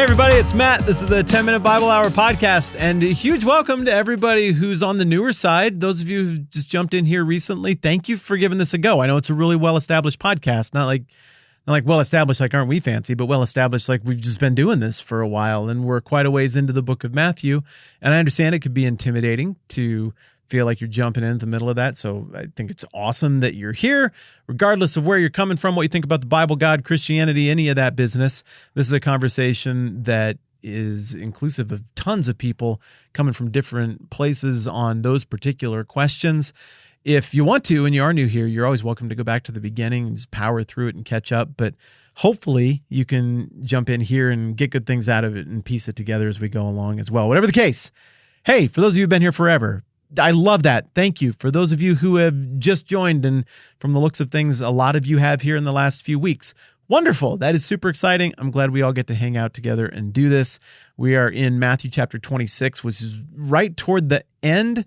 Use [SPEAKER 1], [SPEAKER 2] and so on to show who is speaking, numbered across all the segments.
[SPEAKER 1] Hey everybody, it's Matt. This is the 10-Minute Bible Hour podcast, and a huge welcome to everybody who's on the newer side. Those of you who just jumped in here recently, thank you for giving this a go. I know it's a really well-established podcast, not like well-established like aren't we fancy, but well-established like we've just been doing this for a while, and we're quite a ways into the book of Matthew, and I understand it could be intimidating to feel like you're jumping in the middle of that. So I think it's awesome that you're here, regardless of where you're coming from, what you think about the Bible, God, Christianity, any of that business. This is a conversation that is inclusive of tons of people coming from different places on those particular questions. If you want to, and you are new here, you're always welcome to go back to the beginning and just power through it and catch up. But hopefully you can jump in here and get good things out of it and piece it together as we go along as well. Whatever the case. Hey, for those of you who've been here forever, I love that. Thank you. For those of you who have just joined, and from the looks of things, a lot of you have here in the last few weeks. Wonderful. That is super exciting. I'm glad we all get to hang out together and do this. We are in Matthew chapter 26, which is right toward the end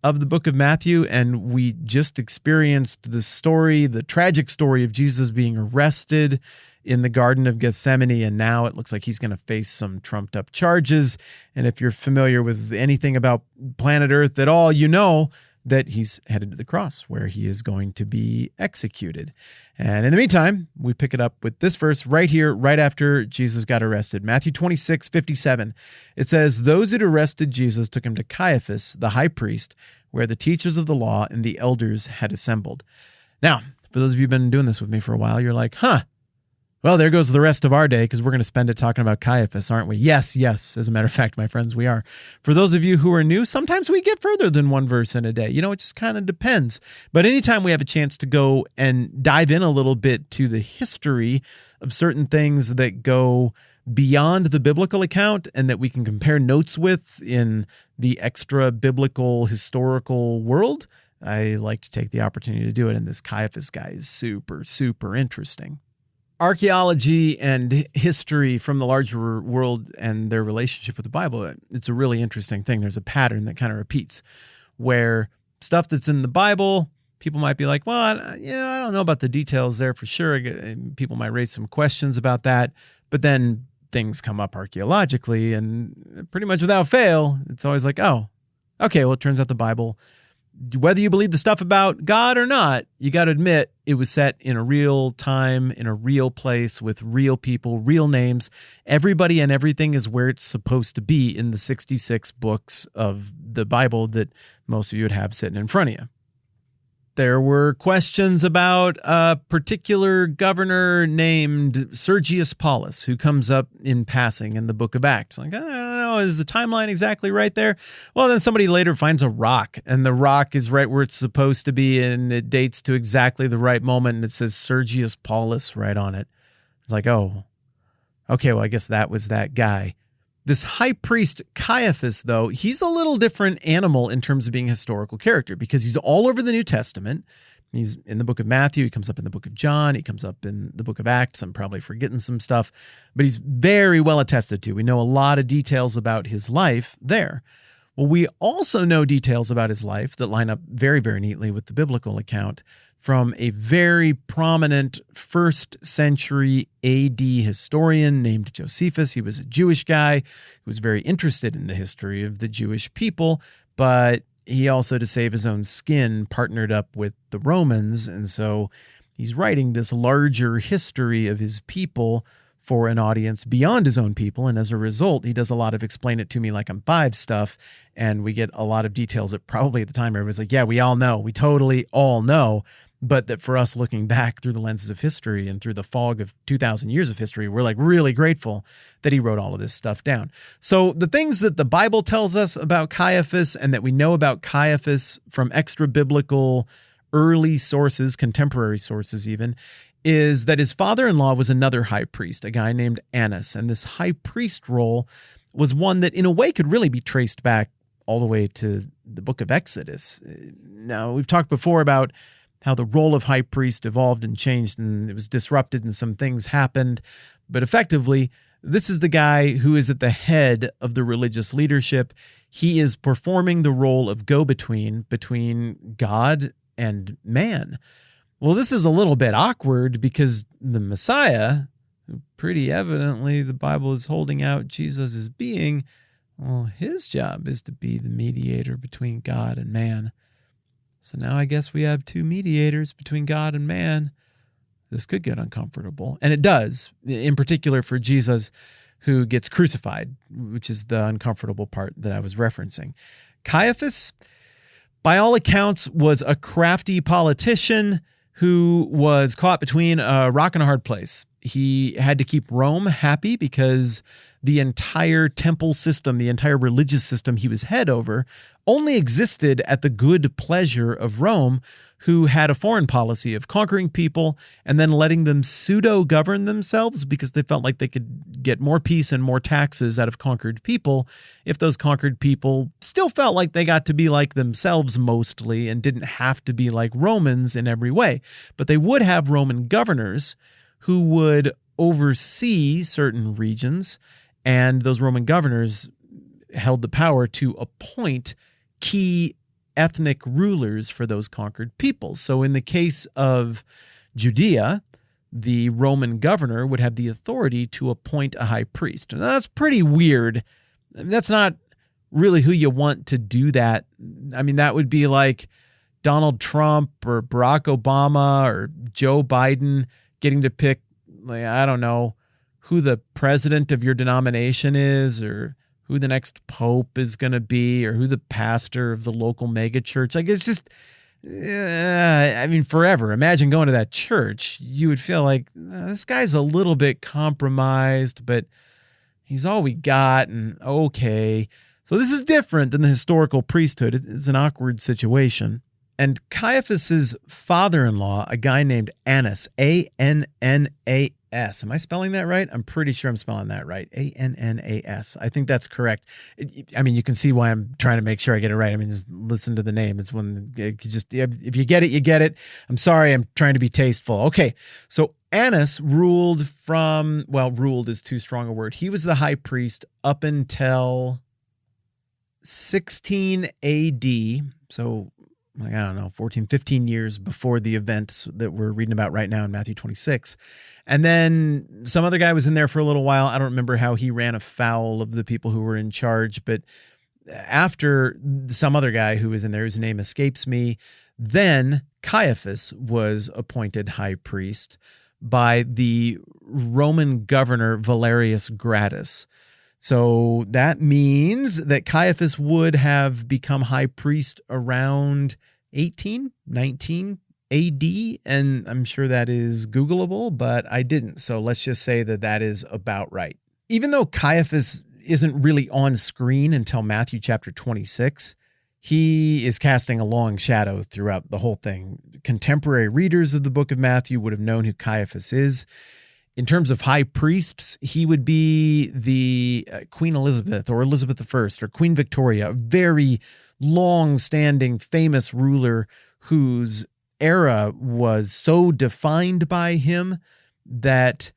[SPEAKER 1] of the book of Matthew, and we just experienced the story, the tragic story of Jesus being arrested in the Garden of Gethsemane, and now it looks like he's going to face some trumped-up charges. And if you're familiar with anything about planet Earth at all, you know that he's headed to the cross, where he is going to be executed. And in the meantime, we pick it up with this verse right here, right after Jesus got arrested. Matthew 26:57. It says, "Those who arrested Jesus took him to Caiaphas, the high priest, where the teachers of the law and the elders had assembled." Now, for those of you who've been doing this with me for a while, you're like, well, there goes the rest of our day, because we're going to spend it talking about Caiaphas, aren't we? Yes. As a matter of fact, my friends, we are. For those of you who are new, sometimes we get further than one verse in a day. You know, it just kind of depends. But anytime we have a chance to go and dive in a little bit to the history of certain things that go beyond the biblical account and that we can compare notes with in the extra biblical historical world, I like to take the opportunity to do it. And this Caiaphas guy is super, super interesting. Archaeology and history from the larger world and their relationship with the Bible, it's a really interesting thing. There's a pattern that kind of repeats where stuff that's in the Bible, people might be like, well, I don't know about the details there for sure. People might raise some questions about that, but then things come up archaeologically, and pretty much without fail, it's always like, oh, okay, well, it turns out the Bible, whether you believe the stuff about God or not, you got to admit it was set in a real time, in a real place, with real people, real names. Everybody and everything is where it's supposed to be in the 66 books of the Bible that most of you would have sitting in front of you. There were questions about a particular governor named Sergius Paulus, who comes up in passing in the book of Acts. Like, I don't know, is the timeline exactly right there? Well, then somebody later finds a rock, and the rock is right where it's supposed to be, and it dates to exactly the right moment, and it says Sergius Paulus right on it. It's like, oh, okay, well, I guess that was that guy. This high priest Caiaphas, though, he's a little different animal in terms of being a historical character, because he's all over the New Testament. He's in the book of Matthew. He comes up in the book of John. He comes up in the book of Acts. I'm probably forgetting some stuff, but he's very well attested to. We know a lot of details about his life there. Well, we also know details about his life that line up very, very neatly with the biblical account from a very prominent first century AD historian named Josephus. He was a Jewish guy who was very interested in the history of the Jewish people, but he also, to save his own skin, partnered up with the Romans. And so he's writing this larger history of his people for an audience beyond his own people. And as a result, he does a lot of explain it to me like I'm five stuff. And we get a lot of details that probably at the time everyone's like, yeah, we all know. We totally all know. But that for us looking back through the lenses of history and through the fog of 2,000 years of history, we're like really grateful that he wrote all of this stuff down. So the things that the Bible tells us about Caiaphas and that we know about Caiaphas from extra biblical early sources, contemporary sources even, is that his father-in-law was another high priest, a guy named Annas. And this high priest role was one that in a way could really be traced back all the way to the book of Exodus. Now, we've talked before about how the role of high priest evolved and changed, and it was disrupted and some things happened. But effectively, this is the guy who is at the head of the religious leadership. He is performing the role of go-between between God and man. Well, this is a little bit awkward because the Messiah, who pretty evidently the Bible is holding out Jesus as being, well, his job is to be the mediator between God and man. So now I guess we have two mediators between God and man. This could get uncomfortable. And it does, in particular for Jesus, who gets crucified, which is the uncomfortable part that I was referencing. Caiaphas, by all accounts, was a crafty politician who was caught between a rock and a hard place. He had to keep Rome happy because the entire temple system, the entire religious system he was head over, only existed at the good pleasure of Rome, who had a foreign policy of conquering people and then letting them pseudo-govern themselves because they felt like they could get more peace and more taxes out of conquered people if those conquered people still felt like they got to be like themselves mostly and didn't have to be like Romans in every way. But they would have Roman governors who would oversee certain regions, and those Roman governors held the power to appoint key ethnic rulers for those conquered peoples. So in the case of Judea, the Roman governor would have the authority to appoint a high priest. Now, that's pretty weird. That's not really who you want to do that. I mean, that would be like Donald Trump or Barack Obama or Joe Biden getting to pick, like, I don't know, who the president of your denomination is, or who the next pope is going to be, or who the pastor of the local megachurch. Like, it's just, I mean, forever. Imagine going to that church. You would feel like, this guy's a little bit compromised, but he's all we got, and okay. So this is different than the historical priesthood. It's an awkward situation. And Caiaphas's father-in-law, a guy named Annas, A-N-N-A-S. Am I spelling that right? I'm pretty sure I'm spelling that right. A-N-N-A-S. I think that's correct. I mean, you can see why I'm trying to make sure I get it right. I mean, just listen to the name. It's when just, if you get it, you get it. I'm sorry. I'm trying to be tasteful. Okay. So Annas ruled ruled is too strong a word. He was the high priest up until 16 AD. So, like, I don't know, 14, 15 years before the events that we're reading about right now in Matthew 26. And then some other guy was in there for a little while. I don't remember how he ran afoul of the people who were in charge, but after some other guy who was in there, whose name escapes me, then Caiaphas was appointed high priest by the Roman governor Valerius Gratus. So that means that Caiaphas would have become high priest around 19 AD, and I'm sure that is Googleable, but I didn't. So let's just say that that is about right. Even though Caiaphas isn't really on screen until Matthew chapter 26, he is casting a long shadow throughout the whole thing. Contemporary readers of the book of Matthew would have known who Caiaphas is. In terms of high priests, he would be the Queen Elizabeth or Elizabeth I or Queen Victoria, a very long-standing, famous ruler whose era was so defined by him that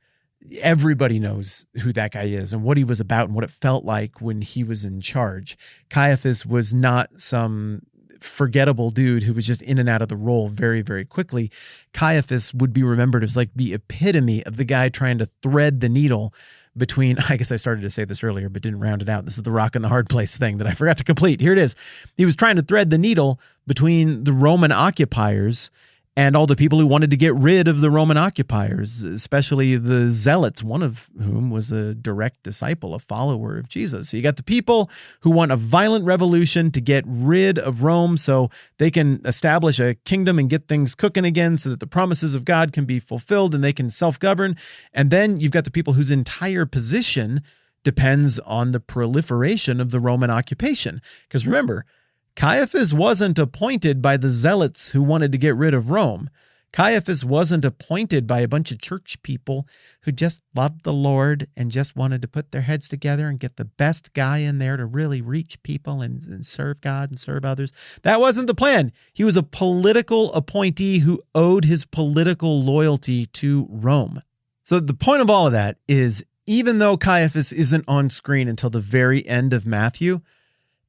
[SPEAKER 1] everybody knows who that guy is and what he was about and what it felt like when he was in charge. Caiaphas was not some forgettable dude who was just in and out of the role very, very quickly. Caiaphas would be remembered as like the epitome of the guy trying to thread the needle between, I guess I started to say this earlier, but didn't round it out. This is the rock and the hard place thing that I forgot to complete. Here it is. He was trying to thread the needle between the Roman occupiers and all the people who wanted to get rid of the Roman occupiers, especially the Zealots, one of whom was a direct disciple, a follower of Jesus. So you got the people who want a violent revolution to get rid of Rome so they can establish a kingdom and get things cooking again so that the promises of God can be fulfilled and they can self-govern. And then you've got the people whose entire position depends on the proliferation of the Roman occupation. Because remember, Caiaphas wasn't appointed by the Zealots who wanted to get rid of Rome. Caiaphas wasn't appointed by a bunch of church people who just loved the Lord and just wanted to put their heads together and get the best guy in there to really reach people and serve God and serve others. That wasn't the plan. He was a political appointee who owed his political loyalty to Rome. So the point of all of that is, even though Caiaphas isn't on screen until the very end of Matthew,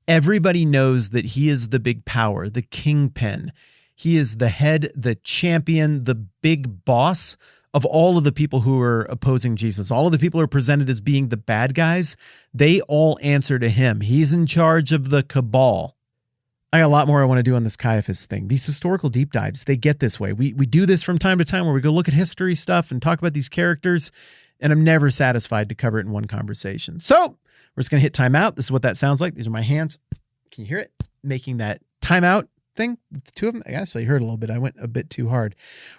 [SPEAKER 1] everybody knows that he is the big power, the kingpin. He is the head, the champion, the big boss of all of the people who are opposing Jesus, all of the people who are presented as being the bad guys, they all answer to him. He's in charge of the cabal. I got a lot more I want to do on this Caiaphas thing. These historical deep dives, they get this way. We do this from time to time where we go look at history stuff and talk about these characters, and I'm never satisfied to cover it in one conversation. So we're just going to hit timeout. This is what that sounds like. These are my hands. Can you hear it? Making that timeout thing. The two of them, I actually heard a little bit. I went a bit too hard.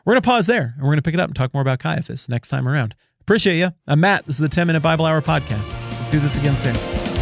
[SPEAKER 1] We're going to pause there, and we're going to pick it up and talk more about Caiaphas next time around. Appreciate you. I'm Matt. This is the 10-Minute Bible Hour Podcast. Let's do this again soon.